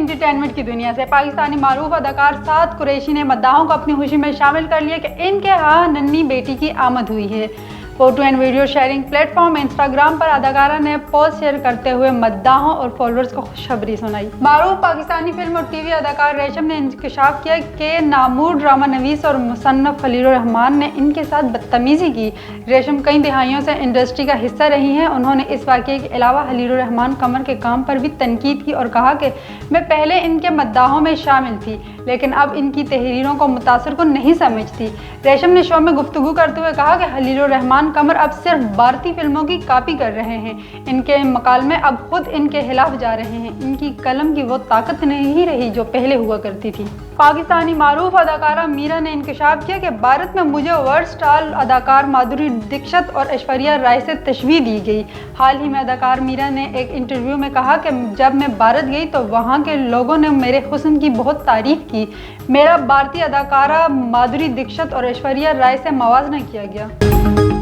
Entertainment की दुनिया से पाकिस्तानी मारूफ अदाकार साद कुरैशी ने मद्दाहों को अपनी खुशी में शामिल कर लिया कि इनके यहाँ नन्ही बेटी की आमद हुई है। Photo and video sharing platform Instagram पर अदाकारा ने पोस्ट शेयर करते हुए मद्दाहों और फॉलोअर्स को खुशखबरी सुनाई। मारूफ पाकिस्तानी फिल्म और टीवी अदाकार रेशम ने इंकशाफ किया कि नामूर ड्रामा नवीस और मुसन्नफ खलील रहमान ने इनके साथ बदतमीजी की। रेशम कई दिहाइयों से इंडस्ट्री का हिस्सा रही हैं। उन्होंने इस वाक़ये के अलावा खलील रहमान कमर के काम पर भी तनकीद की और कहा कि मैं पहले इनके मद्दाहों में शामिल थी, लेकिन अब इनकी तहरीरों को मुतासर को नहीं समझती। रेशम ने शो में गुफ्तगू करते हुए कहा कि खलील रहमान कमर अब सिर्फ भारतीय फिल्मों की कॉपी कर रहे हैं। इनके मकालमे अब खुद इनके खिलाफ जा रहे हैं। इनकी कलम की वो ताकत नहीं रही जो पहले हुआ करती थी। पाकिस्तानी मारूफ अदाकारा मीरा ने इंकशाफ किया कि भारत में मुझे वर्ल्ड स्टार अदाकार माधुरी दीक्षित और ऐश्वर्या राय से तशबीह दी गई। हाल ही में अदाकार मीरा ने एक इंटरव्यू में कहा कि जब मैं भारत गई तो वहाँ के लोगों ने मेरे हुस्न की बहुत तारीफ की। मेरा भारतीय अदाकारा माधुरी दीक्षित और ऐश्वर्या राय से मवाजना किया गया।